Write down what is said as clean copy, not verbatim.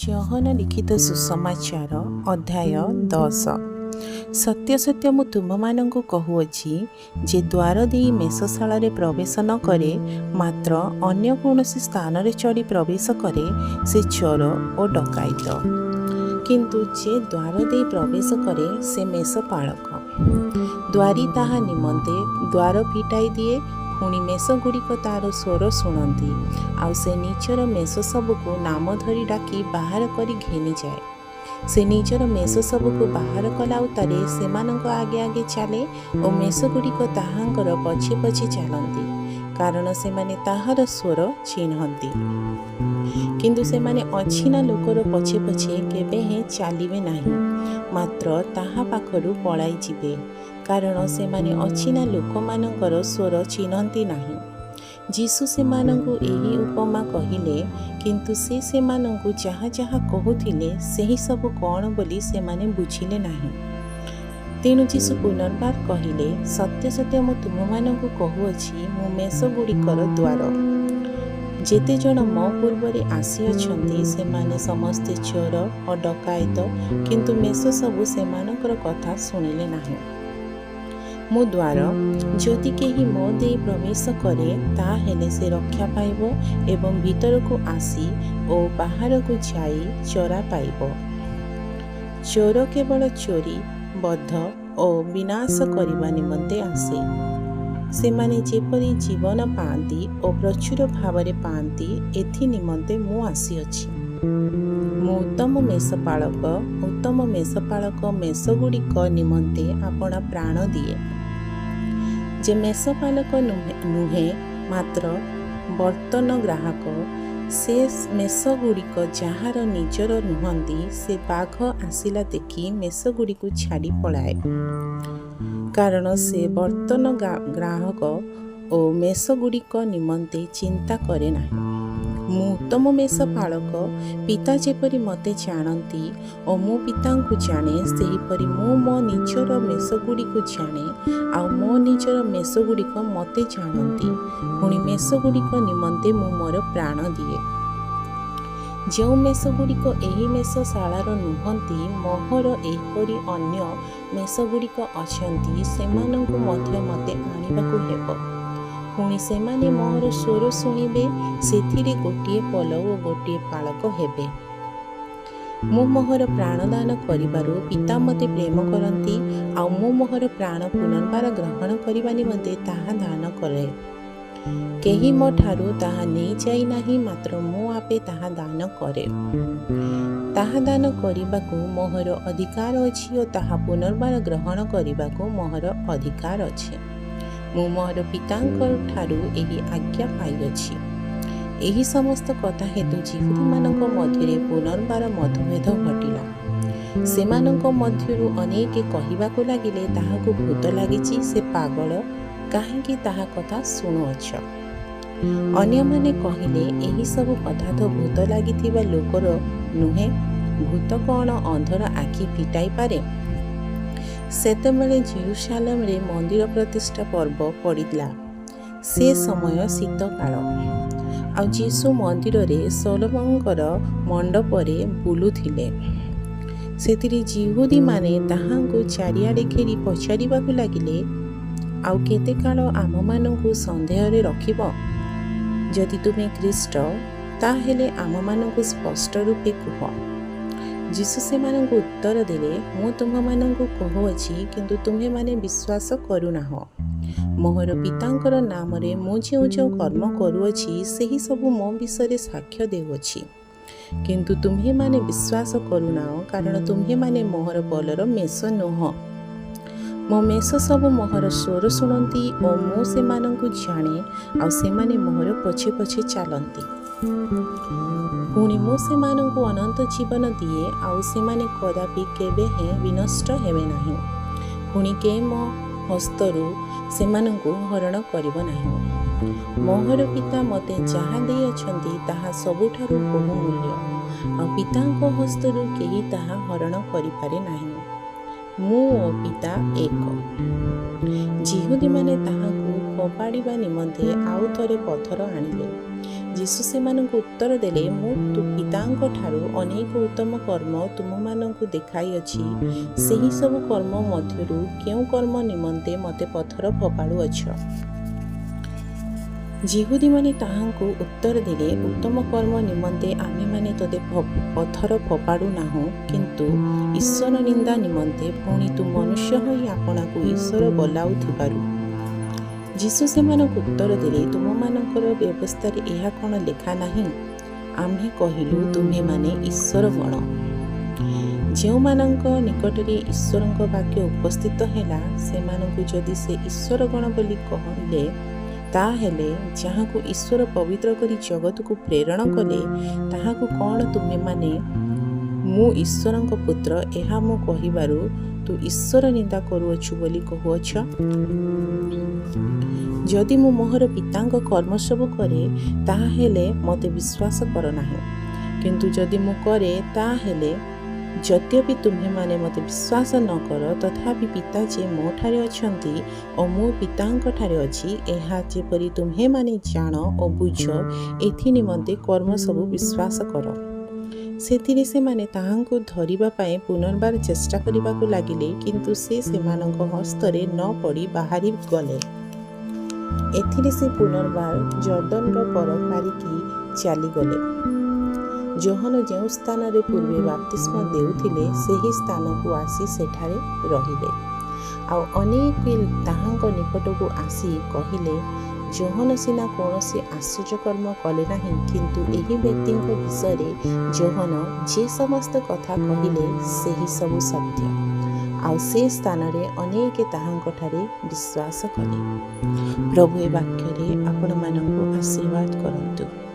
ଯୋହନ ଲିଖିତ ସୁସମାଚାର ଅଧ୍ୟାୟ 10। ସତ୍ୟ ସତ୍ୟ ମୁଁ ତୁମମାନଙ୍କୁ କହୁଅଛି ଯେ ଦ୍ୱାର ଦେଇ ମେଷଶାଳାରେ ପ୍ରବେଶ ନ କରେ, ମାତ୍ର ଅନ୍ୟ କୌଣସି ସ୍ଥାନରେ ଚଢ଼ି ପ୍ରବେଶ କରେ, ସେ ଚୋର ଓ ଡକାୟତ। କିନ୍ତୁ ଯେ ଦ୍ୱାର ଦେଇ ପ୍ରବେଶ କରେ, ସେ ମେଷପାଳକ। ଦ୍ୱାରୀ ତାହା ନିମନ୍ତେ ଦ୍ୱାର ଫିଟାଇ ଦିଏ। ପୁଣି ମେଷଗୁଡ଼ିକ ତା'ର ସ୍ୱର ଶୁଣନ୍ତି, ଆଉ ସେ ନିଜର ମେଷ ସବୁକୁ ନାମ ଧରି ଡାକି ବାହାର କରି ଘେନିଯାଏ। ସେ ନିଜର ମେଷ ସବୁକୁ ବାହାର କଲା ଉତ୍ତାରେ ସେମାନଙ୍କ ଆଗେ ଆଗେ ଚାଲେ ଓ ମେଷଗୁଡ଼ିକ ତାହାଙ୍କର ପଛେ ପଛେ ଚାଲନ୍ତି, କାରଣ ସେମାନେ ତାହାର ସ୍ୱର ଚିହ୍ନନ୍ତି। କିନ୍ତୁ ସେମାନେ ଅଚିହ୍ନା ଲୋକର ପଛେ ପଛେ କେବେ ହେଁ ଚାଲିବେ ନାହିଁ, ମାତ୍ର ତାହା ପାଖରୁ ପଳାଇ ଯିବେ, କାରଣ ସେମାନେ ଅଚିହ୍ନା ଲୋକମାନଙ୍କର ସ୍ୱର ଚିହ୍ନନ୍ତି ନାହିଁ। ଯୀଶୁ ସେମାନଙ୍କୁ ଏହି ଉପମା କହିଲେ, କିନ୍ତୁ ସେ ସେମାନଙ୍କୁ ଯାହା ଯାହା କହୁଥିଲେ ସେହି ସବୁ କ'ଣ ବୋଲି ସେମାନେ ବୁଝିଲେ ନାହିଁ। ତେଣୁ ଯୀଶୁ ପୁନର୍ବାର କହିଲେ, ସତ୍ୟ ସତ୍ୟ ମୁଁ ତୁମମାନଙ୍କୁ କହୁଅଛି, ମୁଁ ମେଷଗୁଡ଼ିକର ଦ୍ୱାର। ଯେତେ ଜଣ ମୋ ପୂର୍ବରେ ଆସିଅଛନ୍ତି ସେମାନେ ସମସ୍ତେ ଚୋର ଓ ଡକାୟତ, କିନ୍ତୁ ମେଷ ସବୁ ସେମାନଙ୍କର କଥା ଶୁଣିଲେ ନାହିଁ। ମୁଁ ଦ୍ୱାର। ଯଦି କେହି ମୋ ଦେଇ ପ୍ରବେଶ କରେ, ତାହେଲେ ସେ ରକ୍ଷା ପାଇବ ଏବଂ ଭିତରକୁ ଆସି ଓ ବାହାରକୁ ଯାଇ ଚରା ପାଇବ। ଚୋର କେବଳ ଚୋରି, ବଧ ଓ ବିନାଶ କରିବା ନିମନ୍ତେ ଆସେ। ସେମାନେ ଯେପରି ଜୀବନ ପାଆନ୍ତି ଓ ପ୍ରଚୁର ଭାବରେ ପାଆନ୍ତି, ଏଥି ନିମନ୍ତେ ମୁଁ ଆସିଅଛି। ମୁଁ ଉତ୍ତମ ମେଷପାଳକ। ଉତ୍ତମ ମେଷପାଳକ ମେଷଗୁଡ଼ିକ ନିମନ୍ତେ ଆପଣା ପ୍ରାଣ ଦିଏ। ଯେ ମେଷପାଳକ ନୁହେଁ, ମାତ୍ର ବର୍ତ୍ତନ ଗ୍ରାହକ, ସେ ମେଷଗୁଡ଼ିକ ଯାହାର ନିଜର ନୁହନ୍ତି, ସେ ବାଘ ଆସିଲା ଦେଖି ମେଷଗୁଡ଼ିକୁ ଛାଡ଼ି ପଳାଏ। କାରଣ ସେ ବର୍ତ୍ତନ ଗ୍ରାହକ ଓ ମେଷଗୁଡ଼ିକ ନିମନ୍ତେ ଚିନ୍ତା କରେ ନାହିଁ। ମୁଁ ଉତ୍ତମ ମେଷପାଳକ। ପିତା ଯେପରି ମୋତେ ଜାଣନ୍ତି ଓ ମୁଁ ପିତାଙ୍କୁ ଜାଣେ, ସେହିପରି ମୁଁ ମୋ ନିଜର ମେଷଗୁଡ଼ିକୁ ଜାଣେ, ଆଉ ମୋ ନିଜର ମେଷଗୁଡ଼ିକ ମୋତେ ଜାଣନ୍ତି। ପୁଣି ମେଷଗୁଡ଼ିକ ନିମନ୍ତେ ମୁଁ ମୋର ପ୍ରାଣ ଦିଏ। ଯେଉଁ ମେଷଗୁଡ଼ିକ ଏହି ମେଷଶାଳାର ନୁହନ୍ତି, ମୋହର ଏହିପରି ଅନ୍ୟ ମେଷଗୁଡ଼ିକ ଅଛନ୍ତି, ସେମାନଙ୍କୁ ମଧ୍ୟ ମୋତେ ଆଣିବାକୁ ହେବ। ପୁଣି ସେମାନେ ମୋର ସ୍ୱର ଶୁଣିବେ, ସେଥିରେ ଗୋଟିଏ ପଲ ଓ ଗୋଟିଏ ପାଳକ ହେବେ। ମୁଁ ମୋହର ପ୍ରାଣଦାନ କରିବାରୁ ପିତା ମୋତେ ପ୍ରେମ କରନ୍ତି, ଆଉ ମୁଁ ମୋହର ପ୍ରାଣ ପୁନର୍ବାର ଗ୍ରହଣ କରିବା ନିମନ୍ତେ ତାହା ଦାନ କରେ। କେହି ମୋ ଠାରୁ ତାହା ନେଇଯାଇ ନାହିଁ, ମାତ୍ର ମୁଁ ଆପେ ତାହା ଦାନ କରେ। ତାହା ଦାନ କରିବାକୁ ମୋହର ଅଧିକାର ଅଛି ଓ ତାହା ପୁନର୍ବାର ଗ୍ରହଣ କରିବାକୁ ମୋହର ଅଧିକାର ଅଛି। ମୁଁ ମୋହର ପିତାଙ୍କ ଠାରୁ ଏହି ଆଜ୍ଞା ପାଇଅଛି। ଏହି ସମସ୍ତ କଥା ହେତୁ ଯିହୁଦୀମାନଙ୍କ ମଧ୍ୟରେ ପୁନର୍ବାର ମତଭେଦ ଘଟିଲା। ସେମାନଙ୍କ ମଧ୍ୟରୁ ଅନେକେ କହିବାକୁ ଲାଗିଲେ, ତାହାକୁ ଭୂତ ଲାଗିଛି, ସେ ପାଗଳ, କାହିଁକି ତାହା କଥା ଶୁଣୁଅଛ? ଅନ୍ୟମାନେ କହିଲେ, ଏହି ସବୁ କଥା ତ ଭୂତ ଲାଗିଥିବା ଲୋକର ନୁହେଁ। ଭୂତ କ'ଣ ଅନ୍ଧର ଆଖି ଫିଟାଇ ପାରେ? ସେତେବେଳେ ଜେରୁସାଲେମରେ ମନ୍ଦିର ପ୍ରତିଷ୍ଠା ପର୍ବ ପଡ଼ିଲା। ସେ ସମୟ ଶୀତକାଳ। ଆଉ ଯୀଶୁ ମନ୍ଦିରରେ ସୋଲୋମନଙ୍କର ମଣ୍ଡପରେ ବୁଲୁଥିଲେ। ସେଥିରେ ଯିହୁଦୀମାନେ ତାହାଙ୍କୁ ଚାରିଆଡ଼େ ଘେରି ପଚାରିବାକୁ ଲାଗିଲେ, ଆଉ କେତେ କାଳ ଆମମାନଙ୍କୁ ସନ୍ଦେହରେ ରଖିବ? ଯଦି ତୁମେ ଖ୍ରୀଷ୍ଟ, ତାହେଲେ ଆମମାନଙ୍କୁ ସ୍ପଷ୍ଟ ରୂପେ କୁହ। ଯୀଶୁ ସେମାନଙ୍କୁ ଉତ୍ତର ଦେଲେ, ମୁଁ ତୁମମାନଙ୍କୁ କହୁଅଛି, କିନ୍ତୁ ତୁମ୍ଭେମାନେ ବିଶ୍ୱାସ କରୁନାହଁ। ମୋହର ପିତାଙ୍କର ନାମରେ ମୁଁ ଯେଉଁ ଯେଉଁ କର୍ମ କରୁଅଛି, ସେହି ସବୁ ମୋ ବିଷୟରେ ସାକ୍ଷ୍ୟ ଦେଉଅଛି। କିନ୍ତୁ ତୁମ୍ଭେମାନେ ବିଶ୍ୱାସ କରୁନାହ, କାରଣ ତୁମ୍ଭେମାନେ ମୋହର ପଲର ମେଷ ନୁହଁ। ମୋ ମେଷ ସବୁ ମୋହର ସ୍ୱର ଶୁଣନ୍ତି ଓ ମୁଁ ସେମାନଙ୍କୁ ଜାଣେ, ଆଉ ସେମାନେ ମୋହର ପଛେ ପଛେ ଚାଲନ୍ତି। ପୁଣି ମୁଁ ସେମାନଙ୍କୁ ଅନନ୍ତ ଜୀବନ ଦିଏ, ଆଉ ସେମାନେ କଦାପି କେବେ ହେଁ ବିନଷ୍ଟ ହେବେ ନାହିଁ। ପୁଣି କେହି ମୋ ହସ୍ତରୁ ସେମାନଙ୍କୁ ହରଣ କରିବ ନାହିଁ। ମୋହର ପିତା ମୋତେ ଯାହା ଦେଇଅଛନ୍ତି, ତାହା ସବୁଠାରୁ ବହୁମୂଲ୍ୟ, ଆଉ ପିତାଙ୍କ ହସ୍ତରୁ କେହି ତାହା ହରଣ କରିପାରେ ନାହିଁ। ମୁଁ ଓ ପିତା ଏକ। ଯିହୁଦୀମାନେ ତାହାଙ୍କୁ ଫୋପାଡ଼ିବା ନିମନ୍ତେ ଆଉ ଥରେ ପଥର ଆଣିଲେ। ଯୀଶୁ ସେମାନଙ୍କୁ ଉତ୍ତର ଦେଲେ, ମୁଁ ପିତାଙ୍କ ଠାରୁ ଅନେକ ଉତ୍ତମ କର୍ମ ତୁମମାନଙ୍କୁ ଦେଖାଇଅଛି। ସେହି ସବୁ କର୍ମ ମଧ୍ୟରୁ କେଉଁ କର୍ମ ନିମନ୍ତେ ମୋତେ ପଥର ଫୋପାଡ଼ୁଅଛ? ଯିହୁଦୀମାନେ ତାହାଙ୍କୁ ଉତ୍ତର ଦେଲେ, ଉତ୍ତମ କର୍ମ ନିମନ୍ତେ ଆମ୍ଭେମାନେ ତୋତେ ପଥର ଫୋପାଡ଼ୁ ନାହୁଁ, କିନ୍ତୁ ଈଶ୍ୱର ନିନ୍ଦା ନିମନ୍ତେ। ପୁଣି ତୁ ମନୁଷ୍ୟ ହୋଇ ଆପଣାକୁ ଈଶ୍ୱର ବୋଲାଉଥିବାରୁ। ଯୀଶୁ ସେମାନଙ୍କୁ ଉତ୍ତର ଦେଲେ, ତୁମମାନଙ୍କର ବ୍ୟବସ୍ଥାରେ ଏହା କ'ଣ ଲେଖା ନାହିଁ? ଆମ୍ଭେ କହିଲୁ, ତୁମ୍ଭେମାନେ ଈଶ୍ୱର ଗଣ। ଯେଉଁମାନଙ୍କ ନିକଟରେ ଈଶ୍ୱରଙ୍କ ବାକ୍ୟ ଉପସ୍ଥିତ ହେଲା, ସେମାନଙ୍କୁ ଯଦି ସେ ଈଶ୍ୱର ଗଣ ବୋଲି କହିଲେ, ତାହେଲେ ଯାହାକୁ ଈଶ୍ୱର ପବିତ୍ର କରି ଜଗତକୁ ପ୍ରେରଣ କଲେ, ତାହାକୁ କ'ଣ ତୁମେମାନେ ମୁଁ ଈଶ୍ୱରଙ୍କ ପୁତ୍ର ଏହା ମୁଁ କହିବାରୁ ତୁ ଈଶ୍ୱର ନିନ୍ଦା କରୁଅଛୁ ବୋଲି କହୁଅଛ? ଯଦି ମୁଁ ମୋହର ପିତାଙ୍କ କର୍ମ ସବୁ କରେ, ତାହାହେଲେ ମୋତେ ବିଶ୍ୱାସ କର ନାହିଁ। କିନ୍ତୁ ଯଦି ମୁଁ କରେ, ତାହେଲେ ଯଦ୍ୟପି ତୁମ୍ଭେମାନେ ମୋତେ ବିଶ୍ୱାସ ନ କର, ତଥାପି ପିତା ଯେ ମୋ ଠାରେ ଅଛନ୍ତି ଓ ମୁଁ ପିତାଙ୍କଠାରେ ଅଛି, ଏହା ଯେପରି ତୁମ୍ଭେମାନେ ଜାଣ ଓ ବୁଝ, ଏଥି ନିମନ୍ତେ କର୍ମ ସବୁ ବିଶ୍ୱାସ କର। ସେଥିରେ ସେମାନେ ତାହାଙ୍କୁ ଧରିବା ପାଇଁ ପୁନର୍ବାର ଚେଷ୍ଟା କରିବାକୁ ଲାଗିଲେ, କିନ୍ତୁ ସେ ସେମାନଙ୍କ ହସ୍ତରେ ନ ପଡ଼ି ବାହାରି ଗଲେ। ଏଥିରେ ସେ ପୁନର୍ବାର ଜର୍ଦ୍ଦନର ପର ପାରିକି ଚାଲିଗଲେ। ଯୋହନ ଯେଉଁ ସ୍ଥାନରେ ପୂର୍ବେ ବାପ୍ତିସ୍ମ ଦେଉଥିଲେ, ସେହି ସ୍ଥାନକୁ ଆସି ସେଠାରେ ରହିଲେ। ଆଉ ଅନେକ ତାହାଙ୍କ ନିକଟକୁ ଆସି କହିଲେ, ଯୋହନ ସିନା କୌଣସି ଆଶ୍ଚର୍ଯ୍ୟକର୍ମ କଲେ ନାହିଁ, କିନ୍ତୁ ଏହି ବ୍ୟକ୍ତିଙ୍କ ବିଷୟରେ ଯୋହନ ଯେ ସମସ୍ତ କଥା କହିଲେ, ସେହି ସବୁ ସତ୍ୟ। ଆଉ ସେ ସ୍ଥାନରେ ଅନେକ ତାହାଙ୍କଠାରେ ବିଶ୍ୱାସ କଲେ। ପ୍ରଭୁ ଏ ବାକ୍ୟରେ ଆପଣମାନଙ୍କୁ ଆଶୀର୍ବାଦ କରନ୍ତୁ।